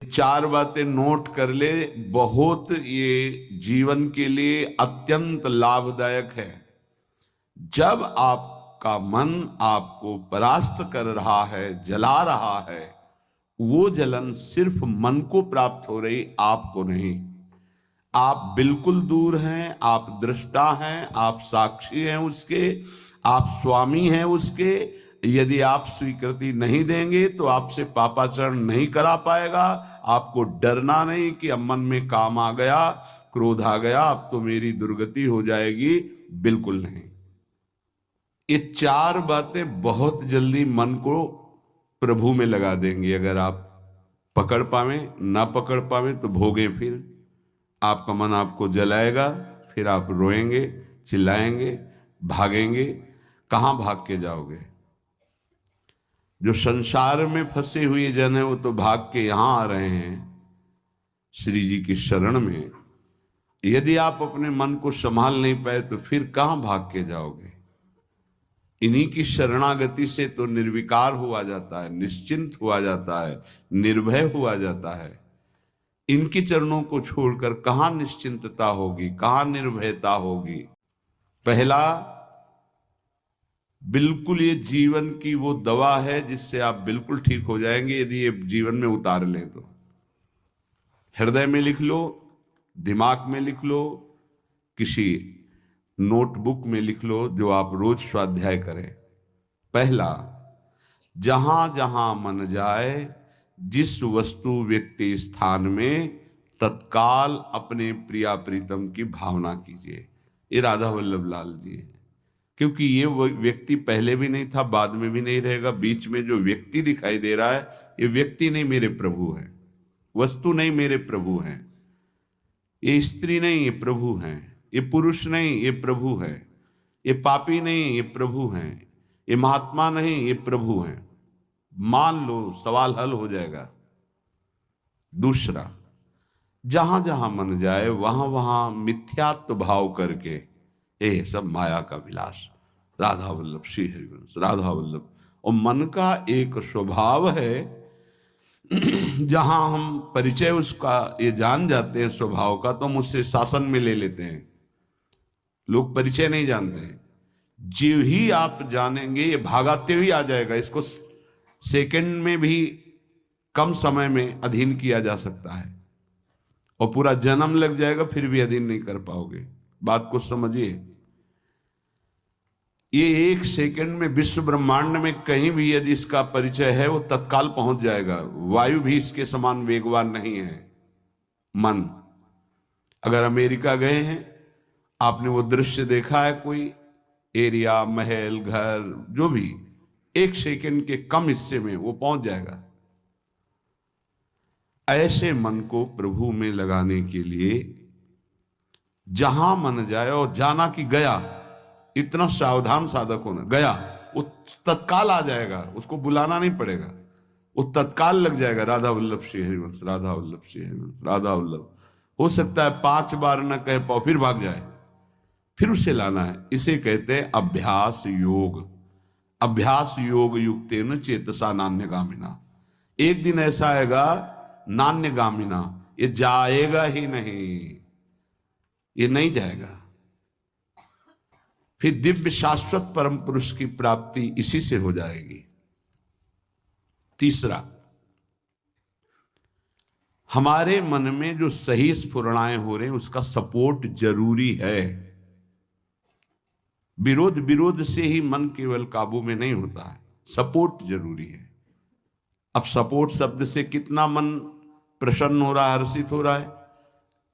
चार बातें नोट कर ले, बहुत ये जीवन के लिए अत्यंत लाभदायक है। जब आपका मन आपको परास्त कर रहा है, जला रहा है, वो जलन सिर्फ मन को प्राप्त हो रही, आपको नहीं। आप बिल्कुल दूर हैं, आप दृष्टा हैं, आप साक्षी हैं उसके, आप स्वामी हैं उसके। यदि आप स्वीकृति नहीं देंगे तो आपसे पापाचरण नहीं करा पाएगा। आपको डरना नहीं कि अब मन में काम आ गया, क्रोध आ गया, अब तो मेरी दुर्गति हो जाएगी। बिल्कुल नहीं। ये चार बातें बहुत जल्दी मन को प्रभु में लगा देंगी। अगर आप पकड़ पावे, ना पकड़ पावे तो भोगे। फिर आपका मन आपको जलाएगा, फिर आप रोएंगे, चिल्लाएंगे, भागेंगे। कहां भाग के जाओगे? जो संसार में फंसे हुए जन है वो तो भाग के यहां आ रहे हैं श्री जी की शरण में। यदि आप अपने मन को संभाल नहीं पाए तो फिर कहां भाग के जाओगे? इन्हीं की शरणागति से तो निर्विकार हुआ जाता है, निश्चिंत हुआ जाता है, निर्भय हुआ जाता है। इनके चरणों को छोड़कर कहां निश्चिंतता होगी, कहां निर्भयता होगी? पहला, बिल्कुल ये जीवन की वो दवा है जिससे आप बिल्कुल ठीक हो जाएंगे यदि ये जीवन में उतार लें तो। हृदय में लिख लो, दिमाग में लिख लो, किसी नोटबुक में लिख लो, जो आप रोज स्वाध्याय करें। पहला, जहां जहां मन जाए, जिस वस्तु व्यक्ति स्थान में, तत्काल अपने प्रिया प्रीतम की भावना कीजिए। ये राधा वल्लभ लाल जी है। क्योंकि ये वो व्यक्ति पहले भी नहीं था, बाद में भी नहीं रहेगा। बीच में जो व्यक्ति दिखाई दे रहा है, ये व्यक्ति नहीं, मेरे प्रभु है। वस्तु नहीं, मेरे प्रभु हैं। ये स्त्री नहीं, ये प्रभु हैं। ये पुरुष नहीं, ये प्रभु है। ये पापी नहीं, ये प्रभु हैं। ये महात्मा नहीं, ये प्रभु हैं। मान लो, सवाल हल हो जाएगा। दूसरा, जहां जहां मन जाए वहां वहां मिथ्यात्व भाव करके, ये सब माया का विलास, राधा वल्लभ श्री हरिवंश, राधा वल्लभ। और मन का एक स्वभाव है, जहां हम परिचय उसका ये जान जाते हैं स्वभाव का, तो हम उससे शासन में ले लेते हैं। लोग परिचय नहीं जानते हैं। जो ही आप जानेंगे ये भागाते हुए आ जाएगा। इसको सेकंड में भी कम समय में अधीन किया जा सकता है, और पूरा जन्म लग जाएगा फिर भी अधीन नहीं कर पाओगे। बात को समझिए। ये एक सेकंड में विश्व ब्रह्मांड में कहीं भी यदि इसका परिचय है, वो तत्काल पहुंच जाएगा। वायु भी इसके समान वेगवान नहीं है। मन, अगर अमेरिका गए हैं, आपने वो दृश्य देखा है, कोई एरिया, महल, घर, जो भी, एक सेकंड के कम हिस्से में वो पहुंच जाएगा। ऐसे मन को प्रभु में लगाने के लिए जहां मन जाए, और जाना कि गया, इतना सावधान साधक होना। गया, वो तत्काल आ जाएगा, उसको बुलाना नहीं पड़ेगा, वो तत्काल लग जाएगा। राधा वल्लभ श्री हरिवंश, राधा वल्लभ श्री हरिवंश, राधा वल्लभ। हो सकता है 5 बार न कह पाओ, फिर भाग जाए, फिर उसे लाना है। इसे कहते हैं अभ्यास योग। अभ्यास योग युक्तेन चेतसा नान्यगामिना। एक दिन ऐसा आएगा, नान्यगामिना, ये जाएगा ही नहीं, ये नहीं जाएगा। फिर दिव्य शाश्वत परम पुरुष की प्राप्ति इसी से हो जाएगी। तीसरा, हमारे मन में जो सही स्फुरणाएं हो रहे हैं उसका सपोर्ट जरूरी है। विरोध से ही मन केवल काबू में नहीं होता है, सपोर्ट जरूरी है। अब सपोर्ट शब्द से कितना मन प्रसन्न हो रहा है, हर्षित हो रहा है,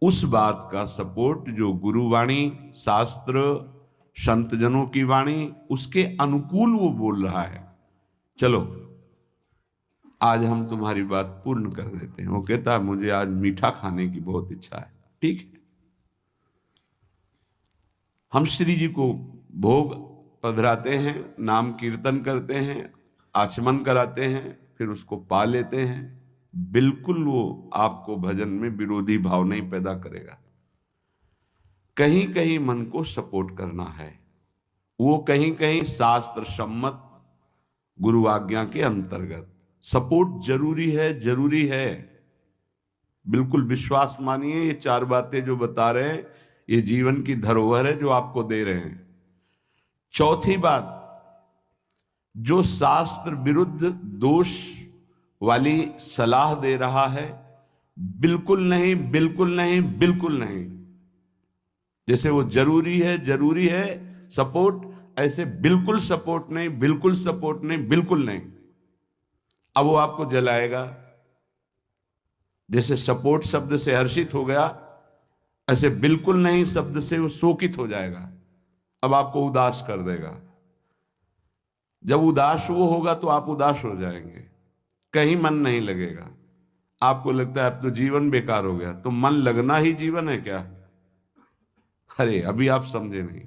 उस बात का सपोर्ट जो गुरुवाणी, शास्त्र, संत जनों की वाणी, उसके अनुकूल वो बोल रहा है। चलो आज हम तुम्हारी बात पूर्ण कर देते हैं। वो कहता है मुझे आज मीठा खाने की बहुत इच्छा है। ठीक है, हम श्री जी को भोग पधराते हैं, नाम कीर्तन करते हैं, आचमन कराते हैं, फिर उसको पा लेते हैं। बिल्कुल वो आपको भजन में विरोधी भाव नहीं पैदा करेगा। कहीं कहीं मन को सपोर्ट करना है, वो कहीं कहीं शास्त्र सम्मत गुरु आज्ञा के अंतर्गत सपोर्ट जरूरी है, जरूरी है। बिल्कुल विश्वास मानिए, ये 4 बातें जो बता रहे हैं ये जीवन की धरोहर है जो आपको दे रहे हैं। चौथी बात, जो शास्त्र विरुद्ध दोष वाली सलाह दे रहा है, बिल्कुल नहीं, बिल्कुल नहीं, बिल्कुल नहीं। जैसे वो जरूरी है सपोर्ट, ऐसे बिल्कुल सपोर्ट नहीं, बिल्कुल सपोर्ट नहीं, बिल्कुल नहीं। अब वो आपको जलाएगा। जैसे सपोर्ट शब्द से हर्षित हो गया, ऐसे बिल्कुल नहीं शब्द से वो शोकित हो जाएगा। अब आपको उदास कर देगा। जब उदास वो होगा तो आप उदास हो जाएंगे, कहीं मन नहीं लगेगा। आपको लगता है अब तो जीवन बेकार हो गया। तो मन लगना ही जीवन है क्या? अरे अभी आप समझे नहीं।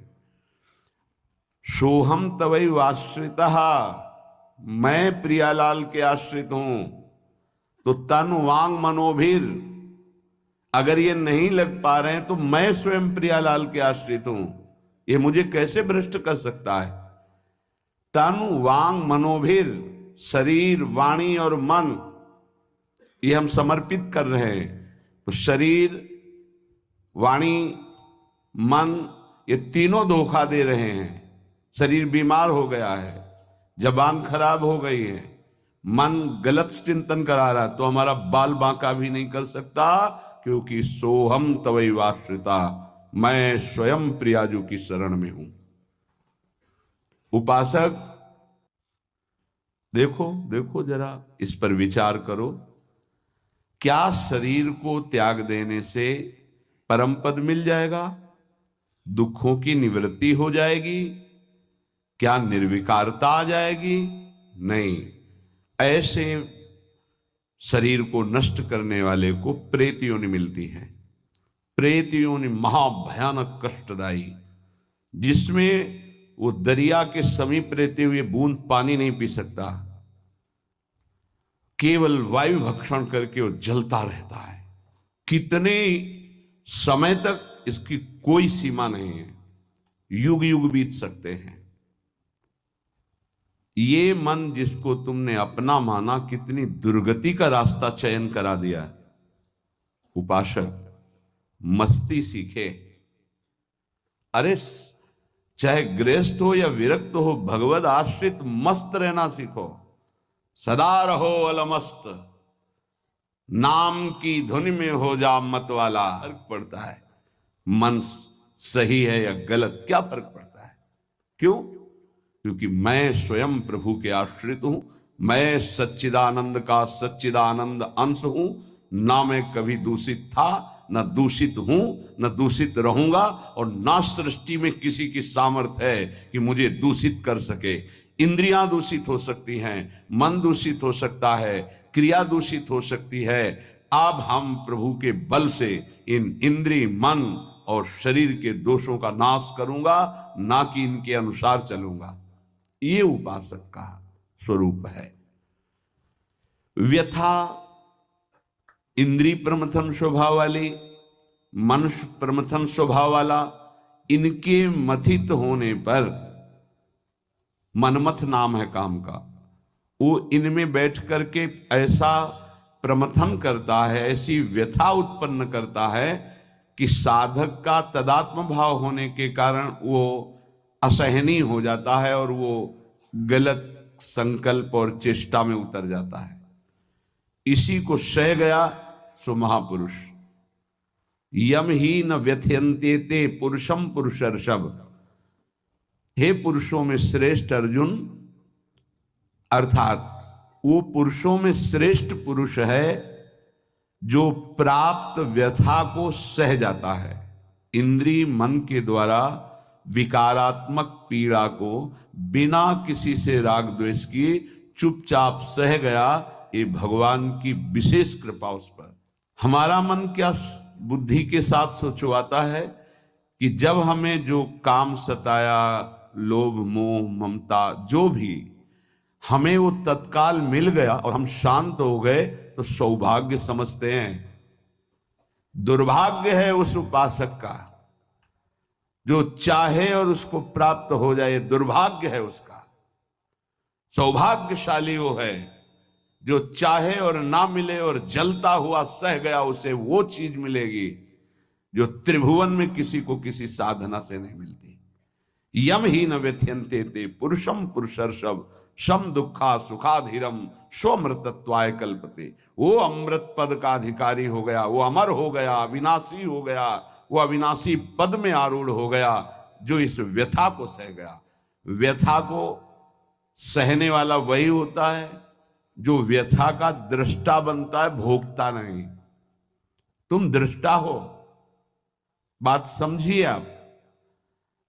सोहम तवै आश्रितः, मैं प्रियालाल के आश्रित हूं। तो तन वांग मनोभीर, अगर ये नहीं लग पा रहे हैं तो मैं स्वयं प्रियालाल के आश्रित हूं। ये मुझे कैसे भ्रष्ट कर सकता है? तन वांग मनोभीर, शरीर वाणी और मन, ये हम समर्पित कर रहे हैं। तो शरीर वाणी मन, ये तीनों धोखा दे रहे हैं। शरीर बीमार हो गया है, जबान खराब हो गई है, मन गलत चिंतन करा रहा है, तो हमारा बाल बांका भी नहीं कर सकता, क्योंकि सोहम तवैवाश्रिता, मैं स्वयं प्रियाजू की शरण में हूं। उपासक देखो देखो जरा, इस पर विचार करो। क्या शरीर को त्याग देने से परम पद मिल जाएगा? दुखों की निवृत्ति हो जाएगी? क्या निर्विकारता आ जाएगी? नहीं। ऐसे शरीर को नष्ट करने वाले को प्रेत योनि मिलती है। प्रेत योनि महाभयानक कष्टदायी, जिसमें वो दरिया के समीप रहते हुए बूंद पानी नहीं पी सकता, केवल वायु भक्षण करके वो जलता रहता है। कितने समय तक, इसकी कोई सीमा नहीं है। युग युग बीत सकते हैं। ये मन जिसको तुमने अपना माना, कितनी दुर्गति का रास्ता चयन करा दिया। उपासक मस्ती सीखे। अरे चाहे गृहस्थ हो या विरक्त हो, भगवद आश्रित मस्त रहना सीखो। सदा रहो अलमस्त, नाम की धुन में हो जा मत वाला। फर्क पड़ता है मन सही है या गलत, क्या फर्क पड़ता है? क्यों? क्योंकि मैं स्वयं प्रभु के आश्रित हूं। मैं सच्चिदानंद का सच्चिदानंद अंश हूं। ना मैं कभी दूषित था, न दूषित हूं, न दूषित रहूंगा, और ना सृष्टि में किसी की सामर्थ्य है कि मुझे दूषित कर सके। इंद्रियां दूषित हो सकती हैं, मन दूषित हो सकता है, क्रिया दूषित हो सकती है। अब हम प्रभु के बल से इन इंद्रिय, मन और शरीर के दोषों का नाश करूंगा, ना कि इनके अनुसार चलूंगा। ये उपासक का स्वरूप है। व्यथा इंद्रिय प्रमथन स्वभाव वाली, मनुष्य प्रमथन स्वभाव वाला, इनके मथित होने पर, मनमथ नाम है काम का, वो इनमें बैठ करके ऐसा प्रमथन करता है, ऐसी व्यथा उत्पन्न करता है कि साधक का तदात्म भाव होने के कारण वो असहनीय हो जाता है और वो गलत संकल्प और चेष्टा में उतर जाता है। इसी को सह गया सो महापुरुष। यम ही न व्यथयन्ते ते पुरुषम पुरुषर्षभ। हे पुरुषों में श्रेष्ठ अर्जुन, अर्थात वो पुरुषों में श्रेष्ठ पुरुष है जो प्राप्त व्यथा को सह जाता है। इंद्रिय मन के द्वारा विकारात्मक पीड़ा को बिना किसी से राग द्वेष किए चुपचाप सह गया। ये भगवान की विशेष कृपा उस पर। हमारा मन क्या बुद्धि के साथ सोचवाता है कि जब हमें जो काम सताया, लोभ मोह ममता जो भी, हमें वो तत्काल मिल गया और हम शांत हो गए तो सौभाग्य समझते हैं। दुर्भाग्य है उस उपासक का जो चाहे और उसको प्राप्त हो जाए, दुर्भाग्य है उसका। सौभाग्यशाली वो है जो चाहे और ना मिले और जलता हुआ सह गया, उसे वो चीज मिलेगी जो त्रिभुवन में किसी को किसी साधना से नहीं मिलती। यम ही न व्यथ्यन्ते ते पुरुषम पुरुषर्षभ शम दुखा सुखाधीरम स्वमृतत्वाय कल्पते। वो अमृत पद का अधिकारी हो गया, वो अमर हो गया, अविनाशी हो गया, वो अविनाशी पद में आरूढ़ हो गया जो इस व्यथा को सह गया। व्यथा को सहने वाला वही होता है जो व्यथा का दृष्टा बनता है, भोगता नहीं। तुम दृष्टा हो, बात समझिए।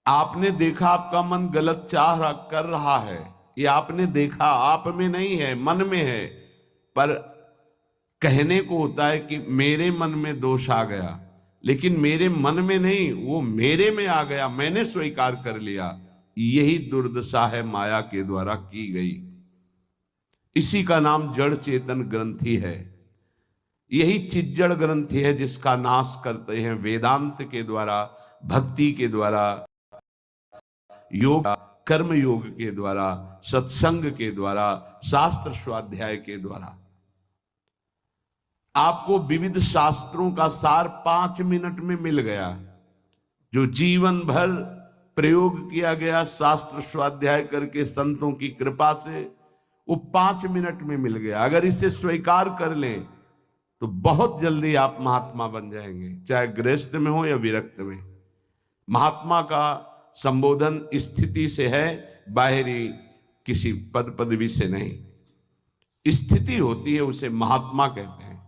आपने देखा आपका मन गलत चाह कर रहा है, ये आपने देखा, आप में नहीं है, मन में है। पर कहने को होता है कि मेरे मन में दोष आ गया, लेकिन मेरे मन में नहीं, वो मेरे में आ गया, मैंने स्वीकार कर लिया। यही दुर्दशा है माया के द्वारा की गई। इसी का नाम जड़ चेतन ग्रंथि है। यही चिज्जड़ ग्रंथि है जिसका नाश करते हैं वेदांत के द्वारा, भक्ति के द्वारा, योग कर्म योग के द्वारा, सत्संग के द्वारा, शास्त्र स्वाध्याय के द्वारा। आपको विविध शास्त्रों का सार 5 मिनट में मिल गया। जो जीवन भर प्रयोग किया गया शास्त्र स्वाध्याय करके संतों की कृपा से, वो 5 मिनट में मिल गया। अगर इसे स्वीकार कर लें तो बहुत जल्दी आप महात्मा बन जाएंगे, चाहे गृहस्थ में हो या विरक्त में। महात्मा का संबोधन स्थिति से है, बाहरी किसी पद पदवी से नहीं। स्थिति होती है, उसे महात्मा कहते हैं।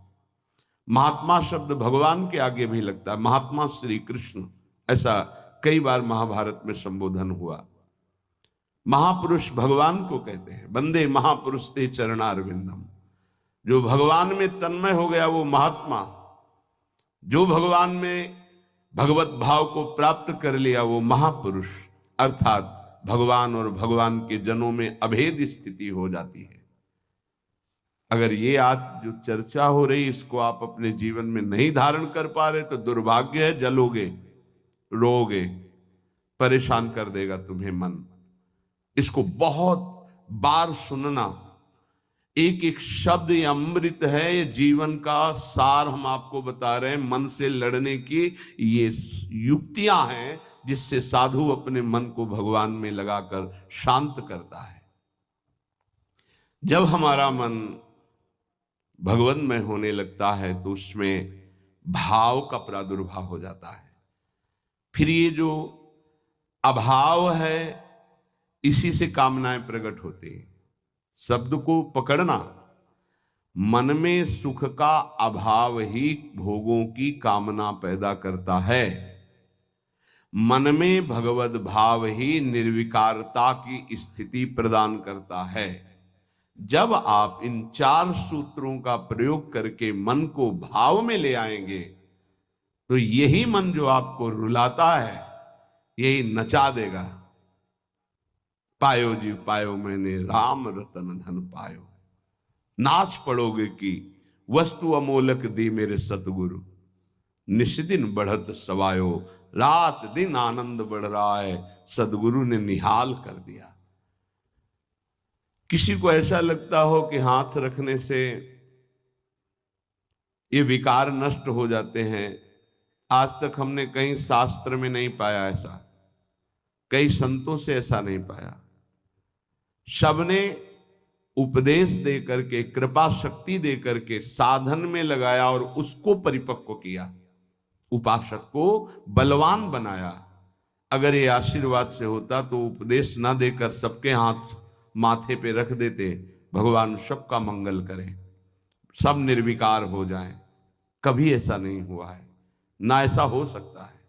महात्मा शब्द भगवान के आगे भी लगता है, महात्मा श्री कृष्ण, ऐसा कई बार महाभारत में संबोधन हुआ। महापुरुष भगवान को कहते हैं, वंदे महापुरुष ते चरणारविंदम। जो भगवान में तन्मय हो गया वो महात्मा, जो भगवान में भगवत भाव को प्राप्त कर लिया वो महापुरुष, अर्थात भगवान और भगवान के जनों में अभेद स्थिति हो जाती है। अगर ये आज जो चर्चा हो रही इसको आप अपने जीवन में नहीं धारण कर पा रहे तो दुर्भाग्य है, जलोगे, रोगे, परेशान कर देगा तुम्हें मन। इसको बहुत बार सुनना। एक एक शब्द ये अमृत है, ये जीवन का सार हम आपको बता रहे हैं। मन से लड़ने की ये युक्तियां हैं जिससे साधु अपने मन को भगवान में लगाकर शांत करता है। जब हमारा मन भगवन्मय होने लगता है तो उसमें भाव का प्रादुर्भाव हो जाता है। फिर ये जो अभाव है इसी से कामनाएं प्रकट होती हैं। शब्द को पकड़ना, मन में सुख का अभाव ही भोगों की कामना पैदा करता है। मन में भगवत भाव ही निर्विकारता की स्थिति प्रदान करता है। जब आप इन 4 सूत्रों का प्रयोग करके मन को भाव में ले आएंगे तो यही मन जो आपको रुलाता है यही नचा देगा। पायो जी पायो मैंने राम रतन धन पायो, नाच पड़ोगे कि वस्तु अमोलक दी मेरे सतगुरु, निष्दिन बढ़त सवायो, रात दिन आनंद बढ़ रहा है, सदगुरु ने निहाल कर दिया। किसी को ऐसा लगता हो कि हाथ रखने से ये विकार नष्ट हो जाते हैं, आज तक हमने कहीं शास्त्र में नहीं पाया ऐसा, कई संतों से ऐसा नहीं पाया। सबने उपदेश दे करके, कृपा शक्ति दे करके साधन में लगाया और उसको परिपक्व किया, उपासक को बलवान बनाया। अगर ये आशीर्वाद से होता तो उपदेश ना देकर सबके हाथ माथे पे रख देते, भगवान सबका मंगल करें, सब निर्विकार हो जाएं। कभी ऐसा नहीं हुआ है, ना ऐसा हो सकता है।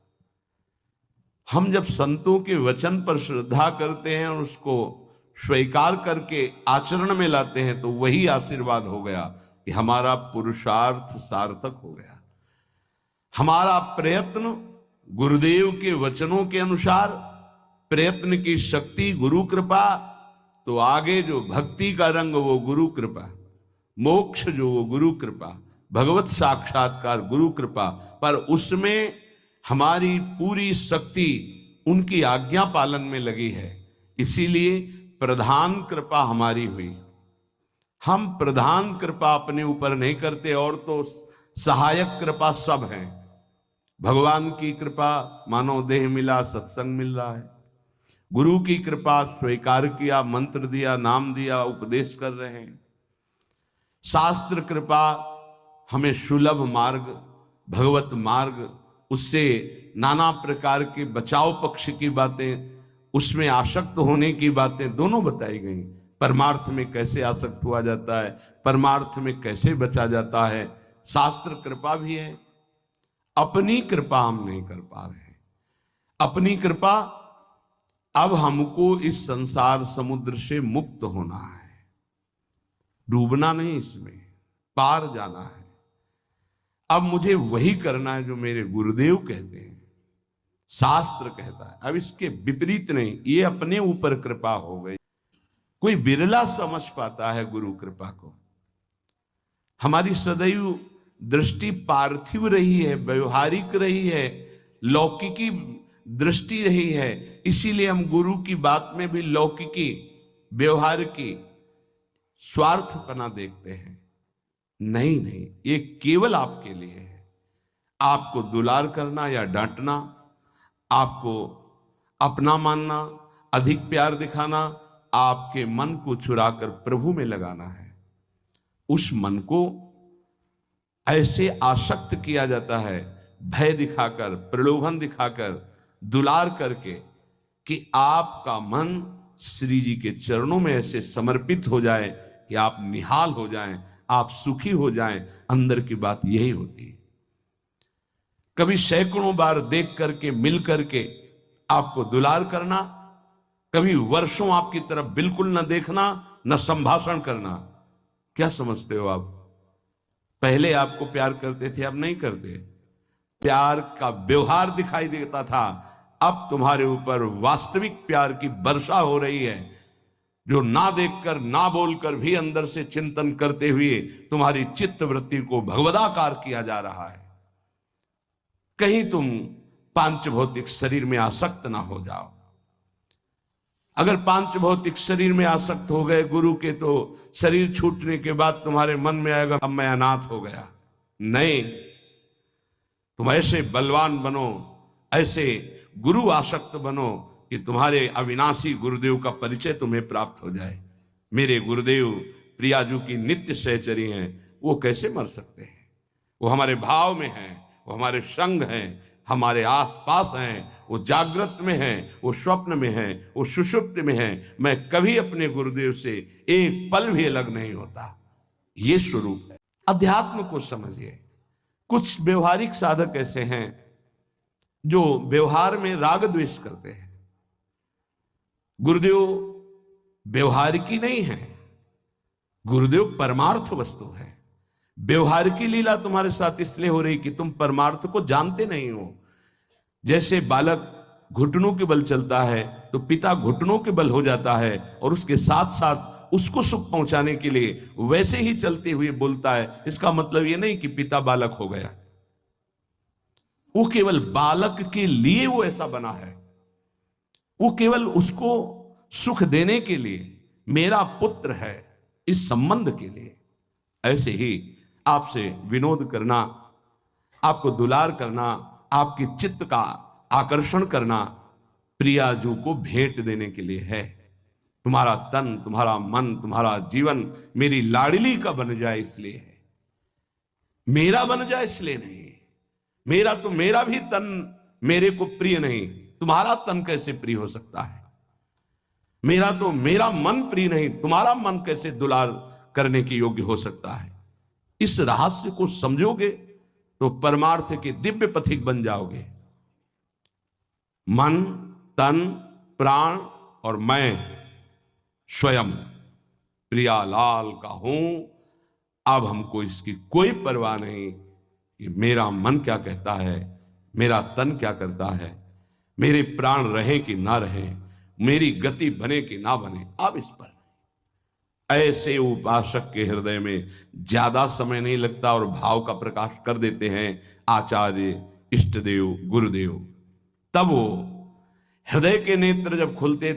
हम जब संतों के वचन पर श्रद्धा करते हैं और उसको स्वीकार करके आचरण में लाते हैं तो वही आशीर्वाद हो गया कि हमारा पुरुषार्थ सार्थक हो गया। हमारा प्रयत्न गुरुदेव के वचनों के अनुसार, प्रयत्न की शक्ति गुरु कृपा, तो आगे जो भक्ति का रंग वो गुरु कृपा, मोक्ष जो वो गुरु कृपा, भगवत साक्षात्कार गुरु कृपा। पर उसमें हमारी पूरी शक्ति उनकी आज्ञा पालन में लगी है, इसीलिए प्रधान कृपा हमारी हुई। हम प्रधान कृपा अपने ऊपर नहीं करते, और तो सहायक कृपा सब है। भगवान की कृपा मानव देह मिला, सत्संग मिल रहा है। गुरु की कृपा स्वीकार किया, मंत्र दिया, नाम दिया, उपदेश कर रहे हैं। शास्त्र कृपा हमें सुलभ मार्ग, भगवत मार्ग, उससे नाना प्रकार के बचाव पक्ष की बातें, उसमें आसक्त होने की बातें दोनों बताई गई। परमार्थ में कैसे आसक्त हुआ जाता है, परमार्थ में कैसे बचा जाता है, शास्त्र कृपा भी है। अपनी कृपा हम नहीं कर पा रहे हैं। अपनी कृपा, अब हमको इस संसार समुद्र से मुक्त होना है, डूबना नहीं, इसमें पार जाना है। अब मुझे वही करना है जो मेरे गुरुदेव कहते हैं, शास्त्र कहता है। अब इसके विपरीत नहीं, ये अपने ऊपर कृपा हो गई। कोई बिरला समझ पाता है गुरु कृपा को। हमारी सदैव दृष्टि पार्थिव रही है, व्यवहारिक रही है, लौकिकी दृष्टि रही है। इसीलिए हम गुरु की बात में भी लौकिकी, व्यवहार की, स्वार्थपना देखते हैं। नहीं नहीं, ये केवल आपके लिए है। आपको दुलार करना या डांटना, आपको अपना मानना, अधिक प्यार दिखाना, आपके मन को चुराकर प्रभु में लगाना है। उस मन को ऐसे आसक्त किया जाता है, भय दिखाकर, प्रलोभन दिखाकर, दुलार करके, कि आपका मन श्री जी के चरणों में ऐसे समर्पित हो जाए कि आप निहाल हो जाएं, आप सुखी हो जाएं। अंदर की बात यही होती है। कभी सैकड़ों बार देख करके, मिल करके आपको दुलार करना, कभी वर्षों आपकी तरफ बिल्कुल न देखना, न संभाषण करना। क्या समझते हो आप? पहले आपको प्यार करते थे, अब नहीं करते। प्यार का व्यवहार दिखाई देता था, अब तुम्हारे ऊपर वास्तविक प्यार की वर्षा हो रही है, जो ना देखकर, ना बोलकर भी अंदर से चिंतन करते हुए तुम्हारी चित्त वृत्ति को भगवदाकार किया जा रहा है। कहीं तुम पांच भौतिक शरीर में आसक्त ना हो जाओ। अगर पांच भौतिक शरीर में आसक्त हो गए गुरु के, तो शरीर छूटने के बाद तुम्हारे मन में आएगा अब मैं अनाथ हो गया। नहीं, तुम ऐसे बलवान बनो, ऐसे गुरु आसक्त बनो कि तुम्हारे अविनाशी गुरुदेव का परिचय तुम्हें प्राप्त हो जाए। मेरे गुरुदेव प्रियाजू की नित्य सहचरी हैं, वो कैसे मर सकते हैं? वो हमारे भाव में हैं, वो हमारे संग हैं, हमारे आसपास हैं, वो जागृत में हैं, वो स्वप्न में हैं, वो सुषुप्त में हैं। मैं कभी अपने गुरुदेव से एक पल भी अलग नहीं होता। ये स्वरूप है। अध्यात्म को समझिए। कुछ व्यवहारिक साधक ऐसे हैं जो व्यवहार में राग द्वेष करते हैं। गुरुदेव व्यवहार की नहीं है, गुरुदेव परमार्थ वस्तु है। व्यवहार की लीला तुम्हारे साथ इसलिए हो रही कि तुम परमार्थ को जानते नहीं हो। जैसे बालक घुटनों के बल चलता है तो पिता घुटनों के बल हो जाता है, और उसके साथ साथ उसको सुख पहुंचाने के लिए वैसे ही चलते हुए बोलता है। इसका मतलब यह नहीं कि पिता बालक हो गया, वो केवल बालक के लिए वो ऐसा बना है। वो केवल उसको सुख देने के लिए, मेरा पुत्र है, इस संबंध के लिए। ऐसे ही आपसे विनोद करना, आपको दुलार करना, आपके चित्त का आकर्षण करना प्रियाजू को भेंट देने के लिए है। तुम्हारा तन, तुम्हारा मन, तुम्हारा जीवन मेरी लाडली का बन जाए इसलिए है, मेरा बन जाए इसलिए नहीं। मेरा तो मेरा भी तन मेरे को प्रिय नहीं, तुम्हारा तन कैसे प्रिय हो सकता है? मेरा तो मेरा मन प्रिय नहीं, तुम्हारा मन कैसे दुलार करने के योग्य हो सकता है? इस रहस्य को समझोगे तो परमार्थ के दिव्य पथिक बन जाओगे। मन, तन, प्राण और मैं स्वयं प्रियालाल का हूं। अब हमको इसकी कोई परवाह नहीं कि मेरा मन क्या कहता है, मेरा तन क्या करता है, मेरे प्राण रहे कि ना रहे, मेरी गति बने कि ना बने। अब इस पर ऐसे उपासक के हृदय में ज्यादा समय नहीं लगता और भाव का प्रकाश कर देते हैं आचार्य, इष्टदेव, गुरुदेव। तब वो हृदय के नेत्र जब खुलते